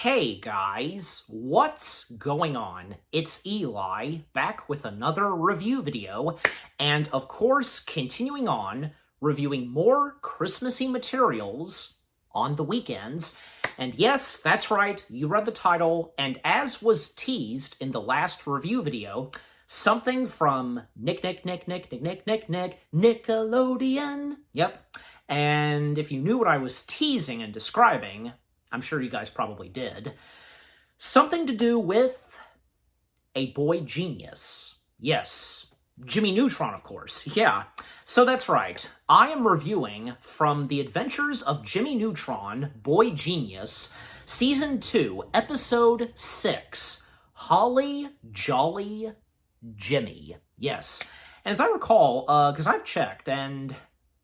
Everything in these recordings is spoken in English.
Hey guys, what's going on? It's Eli, back with another review video, and of course, continuing on, reviewing more Christmassy materials on the weekends. And yes, that's right, you read the title, and as was teased in the last review video, something from Nickelodeon. Yep. And if you knew what I was teasing and describing, I'm sure you guys probably did. Something to do with a boy genius. Yes, Jimmy Neutron, of course. Yeah, so that's right. I am reviewing from The Adventures of Jimmy Neutron, Boy Genius, Season 2, Episode 6, Holly Jolly Jimmy. Yes, and as I recall, because I've checked, and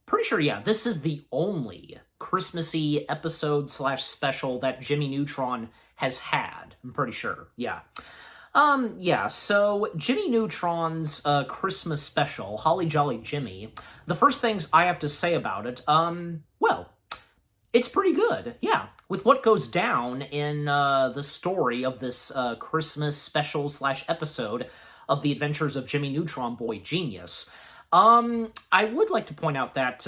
pretty sure, yeah, this is the only Christmassy episode / special that Jimmy Neutron has had. I'm pretty sure, yeah. Yeah, so Jimmy Neutron's Christmas special, Holly Jolly Jimmy, the first things I have to say about it, well, it's pretty good, yeah. With what goes down in the story of this Christmas special / episode of The Adventures of Jimmy Neutron, Boy Genius. I would like to point out that,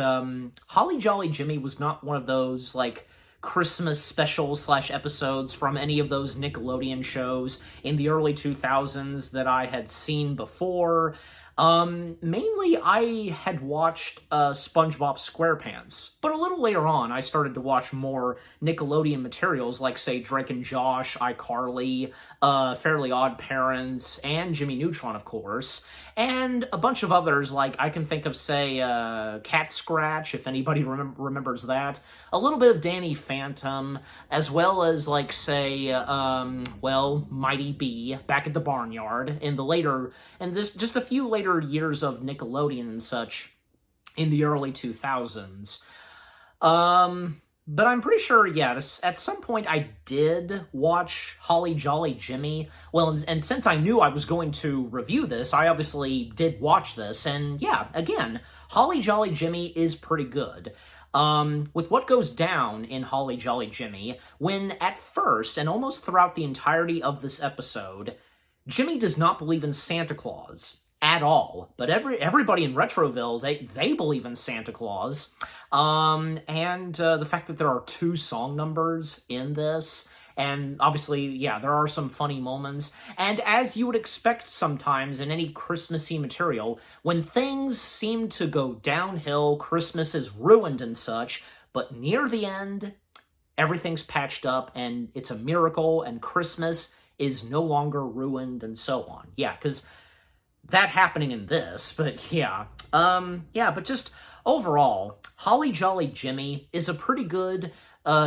Holly Jolly Jimmy was not one of those, like, Christmas special / episodes from any of those Nickelodeon shows in the early 2000s that I had seen before. Mainly I had watched, SpongeBob SquarePants, but a little later on I started to watch more Nickelodeon materials like, say, Drake and Josh, iCarly, Fairly Odd Parents, and Jimmy Neutron, of course, and a bunch of others, like I can think of, say, Cat Scratch, if anybody remembers that, a little bit of Danny Phantom, as well as, like, say, well, Mighty B, Back at the Barnyard, in the later, and this, just a few later years of Nickelodeon and such in the early 2000s. But I'm pretty sure, yeah, at some point I did watch Holly Jolly Jimmy. Well, and since I knew I was going to review this, I obviously did watch this, and yeah, again, Holly Jolly Jimmy is pretty good. With what goes down in Holly Jolly Jimmy, when at first, and almost throughout the entirety of this episode, Jimmy does not believe in Santa Claus at all, but everybody in Retroville, they believe in Santa Claus, and the fact that there are 2 song numbers in this, and obviously, yeah, there are some funny moments, and as you would expect sometimes in any Christmassy material, when things seem to go downhill, Christmas is ruined and such, but near the end, everything's patched up, and it's a miracle, and Christmas is no longer ruined, and so on. Yeah, because that happening in this, but yeah. Yeah, but just overall, Holly Jolly Jimmy is a pretty good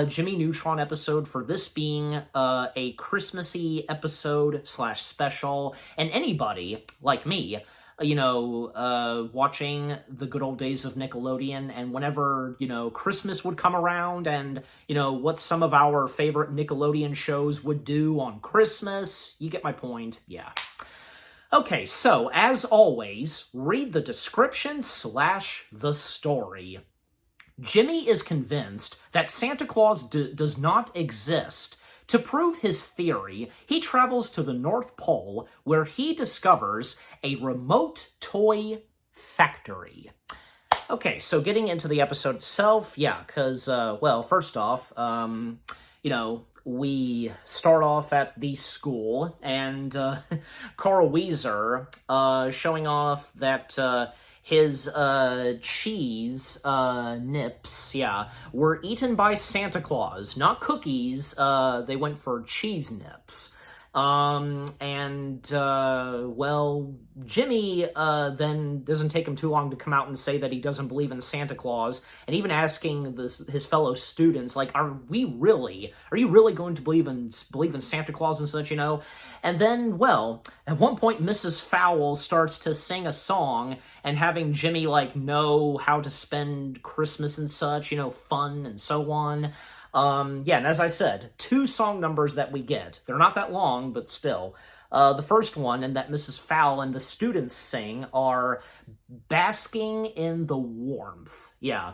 Jimmy Neutron episode for this being a Christmassy episode / special, and anybody, like me, you know, watching the good old days of Nickelodeon, and whenever, you know, Christmas would come around, and, you know, what some of our favorite Nickelodeon shows would do on Christmas, you get my point, yeah. Okay, so, as always, read the description / the story. Jimmy is convinced that Santa Claus does not exist. To prove his theory, he travels to the North Pole, where he discovers a remote toy factory. Okay, so getting into the episode itself, yeah, because, well, first off, you know, we start off at the school, and Carl Weezer showing off that his cheese nips, yeah, were eaten by Santa Claus. Not cookies, they went for cheese nips. Well, Jimmy, then doesn't take him too long to come out and say that he doesn't believe in Santa Claus, and even asking his fellow students, like, are you really going to believe in Santa Claus and such, you know? And then, well, at one point, Mrs. Fowl starts to sing a song, and having Jimmy, like, know how to spend Christmas and such, you know, fun and so on. Yeah, and as I said, 2 song numbers that we get. They're not that long, but still. The first one, and that Mrs. Fowl and the students sing, are Basking in the Warmth. Yeah.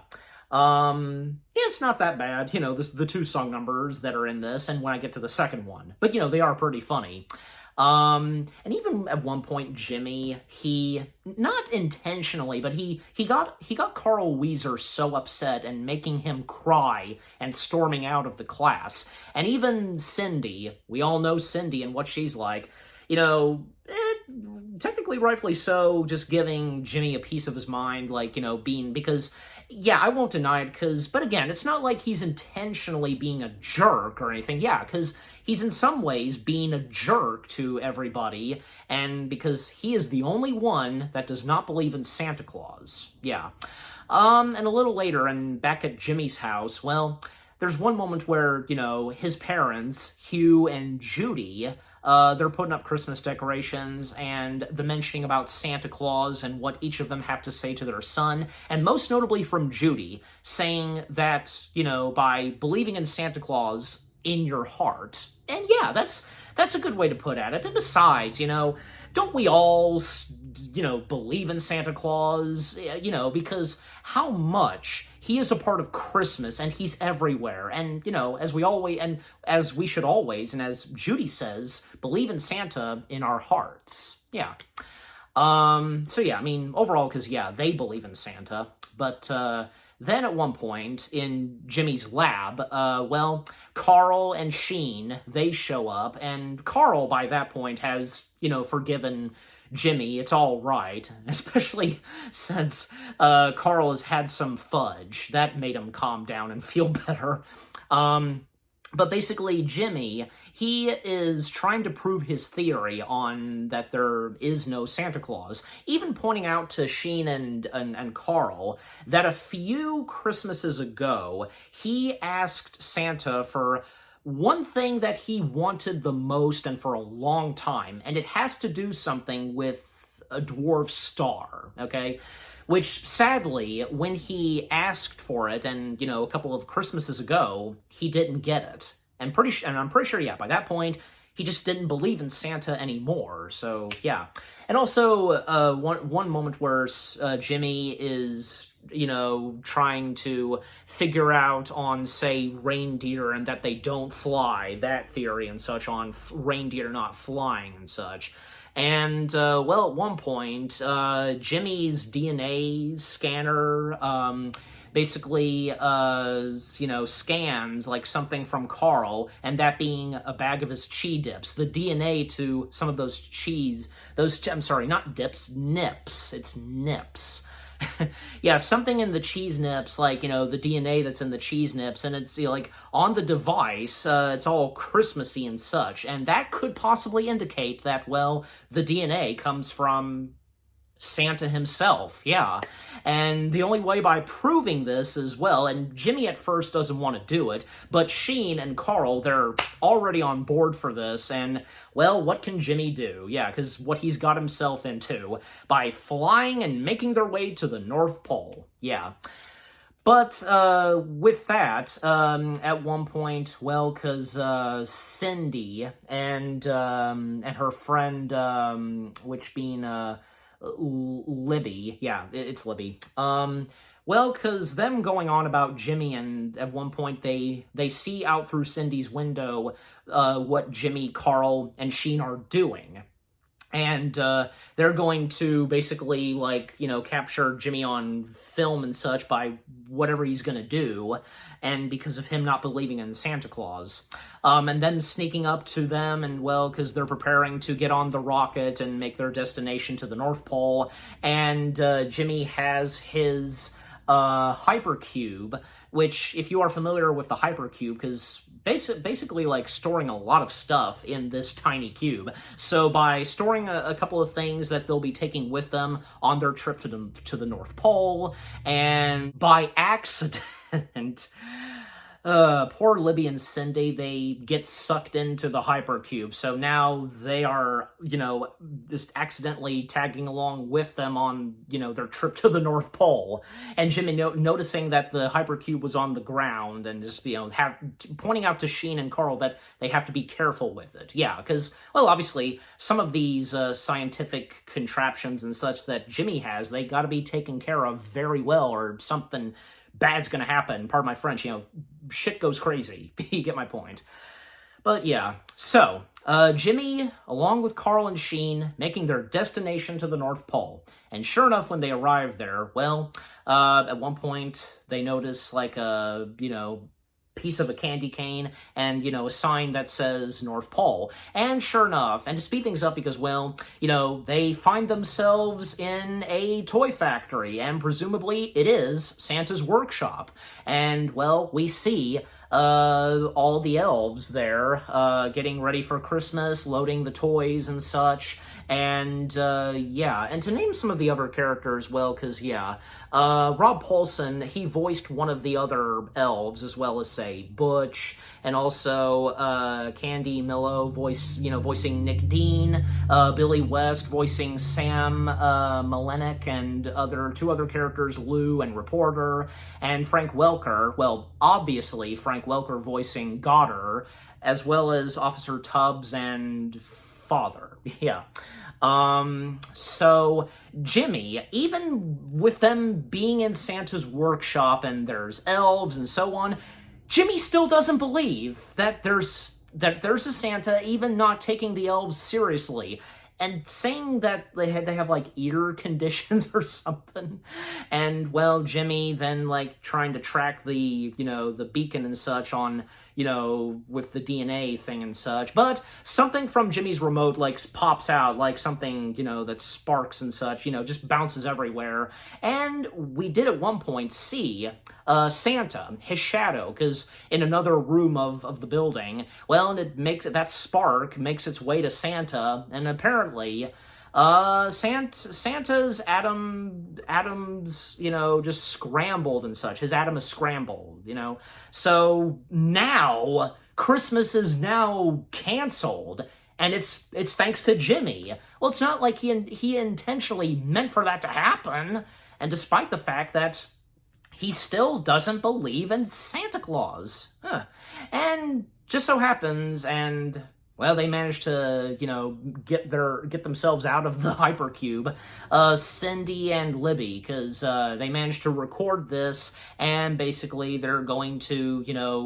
Yeah, it's not that bad. The two song numbers that are in this, and when I get to the second one. But, they are pretty funny. And even at one point, Jimmy, he, not intentionally, but he got Carl Wheezer so upset and making him cry and storming out of the class. And even Cindy, we all know Cindy and what she's like, technically rightfully so, just giving Jimmy a piece of his mind, like, because, yeah, I won't deny it, but again, it's not like he's intentionally being a jerk or anything, yeah, because he's in some ways being a jerk to everybody, and because he is the only one that does not believe in Santa Claus, yeah. And a little later, and back at Jimmy's house, well, there's one moment where, his parents, Hugh and Judy, they're putting up Christmas decorations, and the mentioning about Santa Claus and what each of them have to say to their son, and most notably from Judy, saying that, by believing in Santa Claus in your heart. And yeah, that's a good way to put it. And besides, don't we all, believe in Santa Claus? Because how much he is a part of Christmas, and he's everywhere. And, as we should always, and as Judy says, believe in Santa in our hearts. Yeah. So yeah, overall, because, yeah, they believe in Santa. But, then at one point in Jimmy's lab, Carl and Sheen, they show up, and Carl, by that point, has, forgiven Jimmy. It's all right, especially since Carl has had some fudge. That made him calm down and feel better. But basically, Jimmy, he is trying to prove his theory on that there is no Santa Claus, even pointing out to Sheen and Carl that a few Christmases ago, he asked Santa for one thing that he wanted the most and for a long time, and it has to do something with a dwarf star, okay? Which, sadly, when he asked for it, and, a couple of Christmases ago, he didn't get it. And I'm pretty sure, yeah, by that point, he just didn't believe in Santa anymore, so, yeah. And also, one moment where Jimmy is, trying to figure out on, say, reindeer and that they don't fly, that theory and such, on reindeer not flying and such. And, at one point, Jimmy's DNA scanner, basically, scans, like, something from Carl, and that being a bag of his cheese dips. The DNA to some of those I'm sorry, not dips, nips. It's nips. Yeah, something in the cheese nips, like, the DNA that's in the cheese nips, and it's, like, on the device, it's all Christmassy and such, and that could possibly indicate that, the DNA comes from Santa himself, yeah. And the only way by proving this as well, and Jimmy at first doesn't want to do it, but Sheen and Carl, they're already on board for this, and, what can Jimmy do? Yeah, because what he's got himself into, by flying and making their way to the North Pole, yeah. But, with that, at one point, because, Cindy and her friend, which being, Libby, yeah, it's Libby, because them going on about Jimmy, and at one point they see out through Cindy's window, what Jimmy, Carl, and Sheen are doing. And, they're going to basically, capture Jimmy on film and such by whatever he's gonna do, and because of him not believing in Santa Claus. And them sneaking up to them, and, because they're preparing to get on the rocket and make their destination to the North Pole, and, Jimmy has his, hypercube, which, if you are familiar with the hypercube, because basically like storing a lot of stuff in this tiny cube. So by storing a couple of things that they'll be taking with them on their trip to the North Pole, and by accident, poor Libby and Cindy, they get sucked into the hypercube, so now they are, just accidentally tagging along with them on, their trip to the North Pole, and Jimmy noticing that the hypercube was on the ground, and just, pointing out to Sheen and Carl that they have to be careful with it, yeah, because, obviously, some of these scientific contraptions and such that Jimmy has, they gotta be taken care of very well, or something bad's gonna happen. Pardon my French, shit goes crazy. You get my point. But yeah, so Jimmy, along with Carl and Sheen, making their destination to the North Pole. And sure enough, when they arrive there, well, at one point they notice like a, piece of a candy cane and, a sign that says North Pole. And sure enough, and to speed things up because, well, they find themselves in a toy factory, and presumably it is Santa's workshop. And, well, we see all the elves there getting ready for Christmas, loading the toys and such. And, yeah, and to name some of the other characters, well, because, yeah, Rob Paulsen, he voiced one of the other elves, as well as, say, Butch, and also, Candy Milo voicing Nick Dean, Billy West voicing Sam, Malenik, and two other characters, Lou and Reporter, and Frank Welker, well, obviously, Frank Welker voicing Goddard, as well as Officer Tubbs and Father, yeah. So Jimmy, even with them being in Santa's workshop and there's elves and so on, Jimmy still doesn't believe that there's a Santa, even not taking the elves seriously. And saying that they have like ear conditions or something. And, well, Jimmy then, like, trying to track the, the beacon and such on, with the DNA thing and such. But something from Jimmy's remote, like, pops out, like something, that sparks and such, just bounces everywhere. And we did at one point see Santa, his shadow, because in another room of the building, well, and that spark makes its way to Santa, and apparently Santa's atoms, just scrambled and such. His atom is scrambled, So now Christmas is now canceled, and it's thanks to Jimmy. Well, it's not like he intentionally meant for that to happen, and despite the fact that he still doesn't believe in Santa Claus. And just so happens, and, well, they managed to, get themselves out of the hypercube, Cindy and Libby, because they managed to record this, and basically they're going to,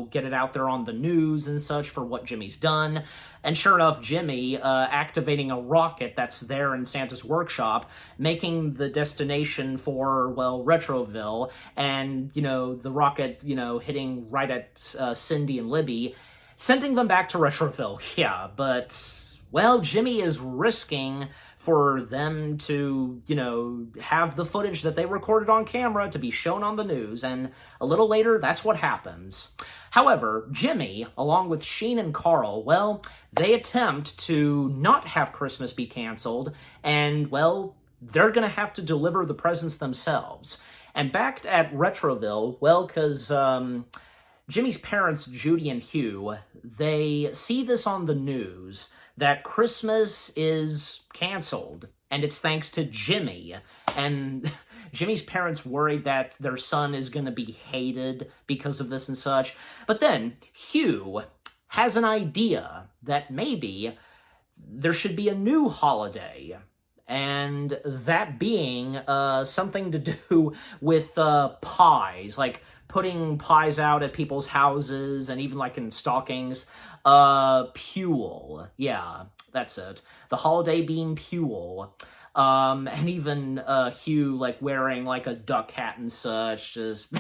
get it out there on the news and such for what Jimmy's done. And sure enough, Jimmy activating a rocket that's there in Santa's workshop, making the destination for, well, Retroville, and, the rocket, hitting right at Cindy and Libby, sending them back to Retroville, yeah, but, well, Jimmy is risking for them to, have the footage that they recorded on camera to be shown on the news, and a little later, that's what happens. However, Jimmy, along with Sheen and Carl, well, they attempt to not have Christmas be canceled, and, well, they're gonna have to deliver the presents themselves. And back at Retroville, well, because, Jimmy's parents, Judy and Hugh, they see this on the news that Christmas is canceled, and it's thanks to Jimmy. And Jimmy's parents worried that their son is going to be hated because of this and such. But then Hugh has an idea that maybe there should be a new holiday, and that being something to do with pies, like putting pies out at people's houses, and even like in stockings. Pule. Yeah, that's it. The holiday being Pule. And even Hugh like wearing like a duck hat and such, just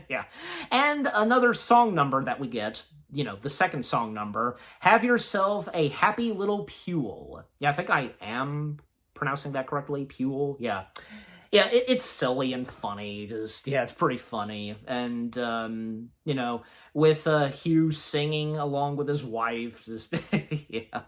yeah. And another song number that we get, the second song number, Have Yourself a Happy Little Pule. Yeah, I think I am pronouncing that correctly, Pule, yeah. Yeah, it's silly and funny, it's pretty funny, and, with Hugh singing along with his wife, yeah.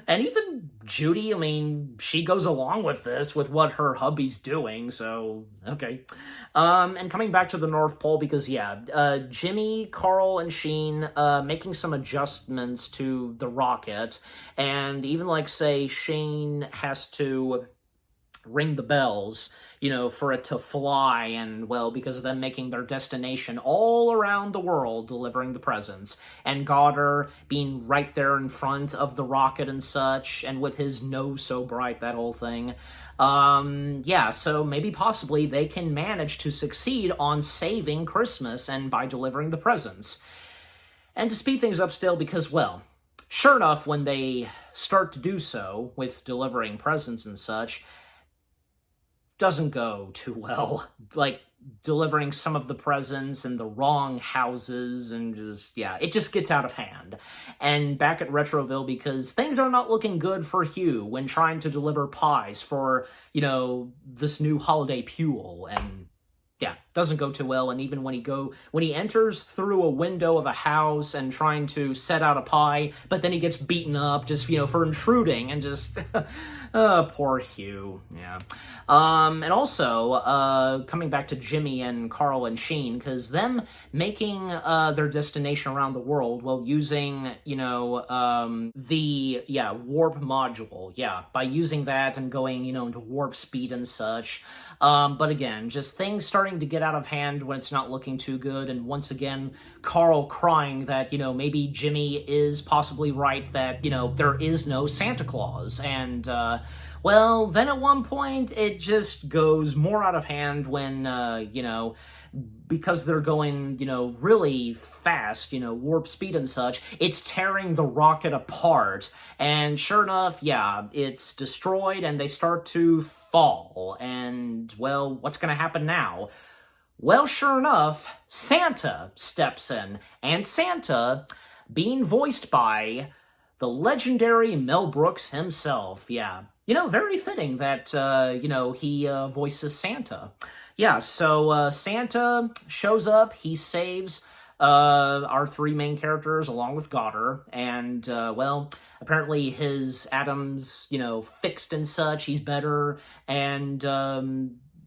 And even Judy, I mean, she goes along with this, with what her hubby's doing, so, okay. And coming back to the North Pole, because, yeah, Jimmy, Carl, and Sheen, making some adjustments to the rocket, and even, like, say, Sheen has to ring the bells, for it to fly, and, well, because of them making their destination all around the world delivering the presents, and Goddard being right there in front of the rocket and such, and with his nose so bright, that whole thing. Yeah, so maybe possibly they can manage to succeed on saving Christmas and by delivering the presents. And to speed things up still, because, well, sure enough, when they start to do so, with delivering presents and such, doesn't go too well. Like, delivering some of the presents in the wrong houses, and just, yeah, it just gets out of hand. And back at Retroville, because things are not looking good for Hugh when trying to deliver pies for, this new holiday Pule, and yeah, doesn't go too well. And even when he enters through a window of a house and trying to set out a pie, but then he gets beaten up just, for intruding, and just, poor Hugh, yeah. And also, coming back to Jimmy and Carl and Sheen, because them making, their destination around the world, well, using, the, warp module, by using that and going, into warp speed and such. But again, just things starting to get out of hand when it's not looking too good, and once again, Carl crying that, maybe Jimmy is possibly right that, there is no Santa Claus, and, well, then at one point, it just goes more out of hand when, because they're going, really fast, warp speed and such, it's tearing the rocket apart, and sure enough, it's destroyed, and they start to fall, and, well, what's gonna happen now? Well, sure enough, Santa steps in, and Santa, being voiced by the legendary Mel Brooks himself, very fitting that, he voices Santa. Yeah, so Santa shows up, he saves our three main characters along with Goddard, and, well, apparently his Adam's, fixed and such, he's better, and,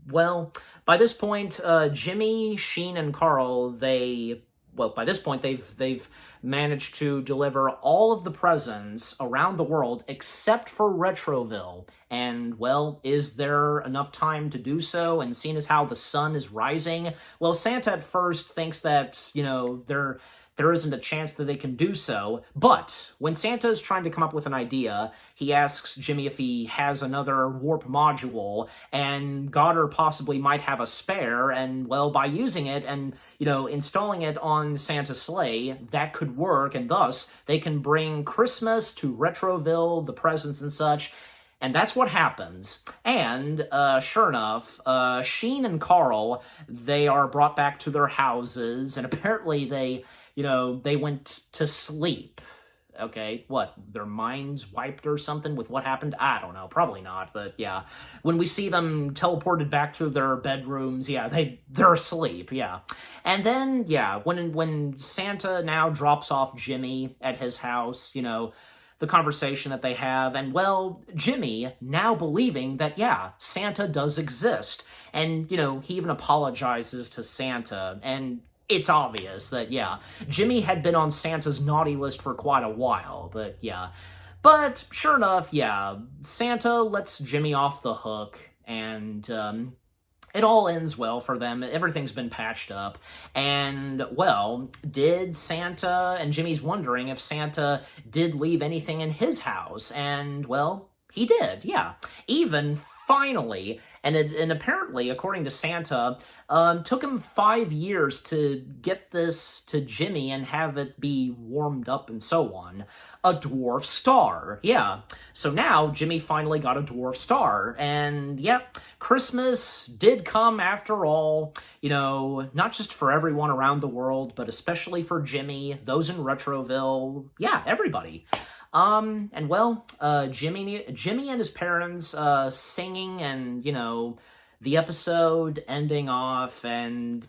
well, by this point, Jimmy, Sheen, and Carl, by this point, they've managed to deliver all of the presents around the world except for Retroville. And, well, is there enough time to do so? And seeing as how the sun is rising, well, Santa at first thinks that, there isn't a chance that they can do so. But when Santa is trying to come up with an idea, he asks Jimmy if he has another warp module, and Goddard possibly might have a spare, and, well, by using it and, installing it on Santa's sleigh, that could work, and thus they can bring Christmas to Retroville, the presents and such. And that's what happens. And, sure enough, Sheen and Carl, they are brought back to their houses, and apparently they went to sleep. Okay, what, their minds wiped or something with what happened? I don't know, probably not, but yeah. When we see them teleported back to their bedrooms, they're asleep, yeah. And then, when Santa now drops off Jimmy at his house, the conversation that they have, and, well, Jimmy now believing that, Santa does exist, and, he even apologizes to Santa, and it's obvious that, Jimmy had been on Santa's naughty list for quite a while, but, But, sure enough, Santa lets Jimmy off the hook, and, it all ends well for them. Everything's been patched up. And, well, did Santa, and Jimmy's wondering if Santa did leave anything in his house. And, well, he did, even finally, and apparently, according to Santa, took him 5 years to get this to Jimmy and have it be warmed up and so on. A dwarf star, So now, Jimmy finally got a dwarf star, and, Christmas did come after all, not just for everyone around the world, but especially for Jimmy, those in Retroville, everybody. And, well, Jimmy and his parents, singing and, the episode ending off, and,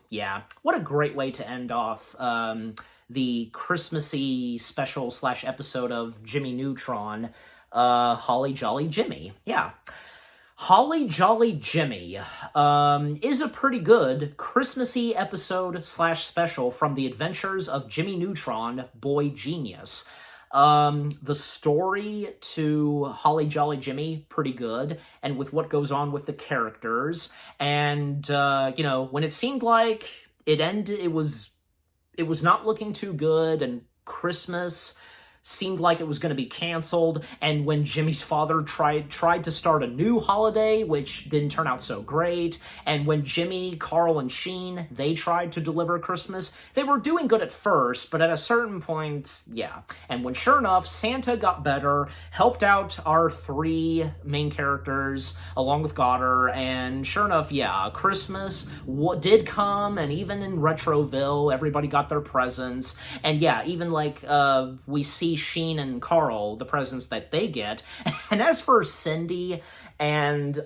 what a great way to end off, the Christmassy special / episode of Jimmy Neutron, Holly Jolly Jimmy, Holly Jolly Jimmy, is a pretty good Christmassy episode / special from the adventures of Jimmy Neutron, Boy Genius. The story to Holly Jolly Jimmy, pretty good, and with what goes on with the characters, and, when it seemed like it ended, it was not looking too good, and Christmas seemed like it was going to be canceled, and when Jimmy's father tried to start a new holiday, which didn't turn out so great, and when Jimmy, Carl, and Sheen, they tried to deliver Christmas, they were doing good at first, but at a certain point, yeah. And when, sure enough, Santa got better, helped out our three main characters, along with Goddard, and sure enough, yeah, Christmas did come, and even in Retroville, everybody got their presents, and yeah, even like, we see Sheen and Carl, the presents that they get. And as for Cindy and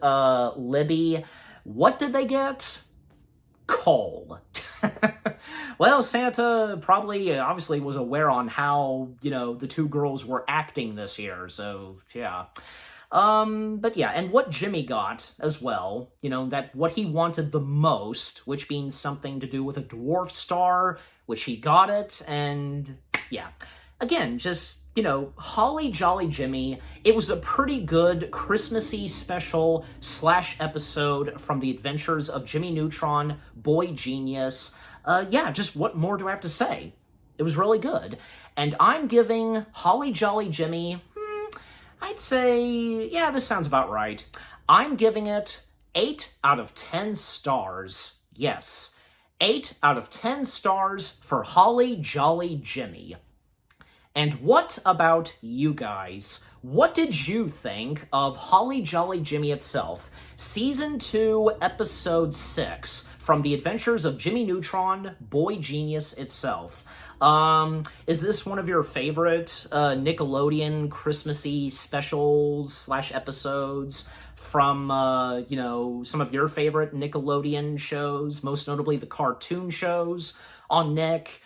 Libby, what did they get? Coal. Well, Santa probably, obviously, was aware on how, the two girls were acting this year, so, yeah. But yeah, and what Jimmy got as well, that what he wanted the most, which being something to do with a dwarf star, which he got it, and yeah. Again, just, Holly Jolly Jimmy, it was a pretty good Christmassy special / episode from the adventures of Jimmy Neutron, Boy Genius. Yeah, just what more do I have to say? It was really good. And I'm giving Holly Jolly Jimmy, I'd say, yeah, this sounds about right. I'm giving it 8 out of 10 stars. Yes, 8 out of 10 stars for Holly Jolly Jimmy. And what about you guys? What did you think of Holly Jolly Jimmy itself? Season 2, Episode 6, from the adventures of Jimmy Neutron, Boy Genius itself. Is this one of your favorite Nickelodeon Christmassy specials / episodes from, some of your favorite Nickelodeon shows, most notably the cartoon shows on Nick?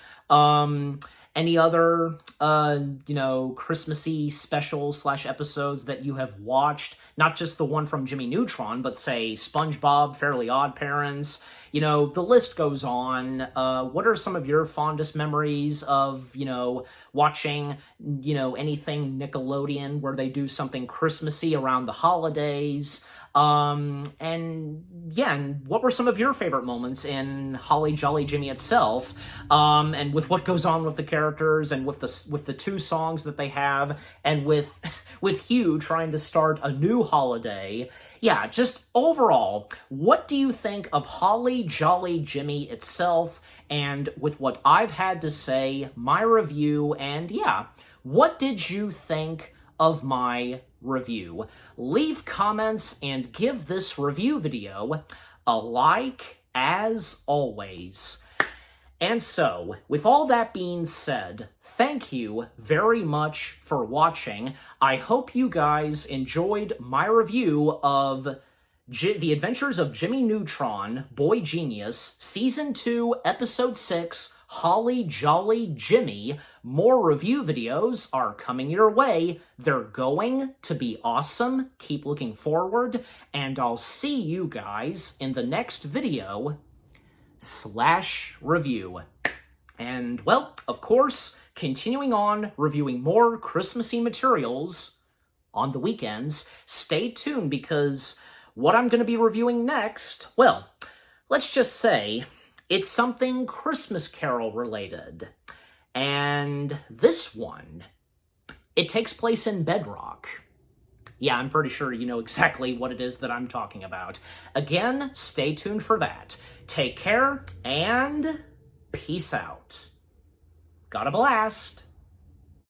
Any other, Christmassy specials / episodes that you have watched? Not just the one from Jimmy Neutron, but say SpongeBob, Fairly Odd Parents. The list goes on. What are some of your fondest memories of, watching, anything Nickelodeon where they do something Christmassy around the holidays? And what were some of your favorite moments in Holly Jolly Jimmy itself? And with what goes on with the characters and with the two songs that they have, and with Hugh trying to start a new holiday. Yeah, just overall, what do you think of Holly Jolly Jimmy itself? And with what I've had to say, my review, and yeah, what did you think of my review? Leave comments and give this review video a like, as always. And so, with all that being said, thank you very much for watching. I hope you guys enjoyed my review of The Adventures of Jimmy Neutron, Boy Genius, Season 2, Episode 6, Holly Jolly Jimmy. More review videos are coming your way. They're going to be awesome. Keep looking forward, and I'll see you guys in the next video / review. And, well, of course, continuing on reviewing more Christmassy materials on the weekends. Stay tuned, because what I'm going to be reviewing next, well, let's just say it's something Christmas Carol related. And this one, it takes place in Bedrock. Yeah, I'm pretty sure you know exactly what it is that I'm talking about. Again, stay tuned for that. Take care, and peace out. Got a blast.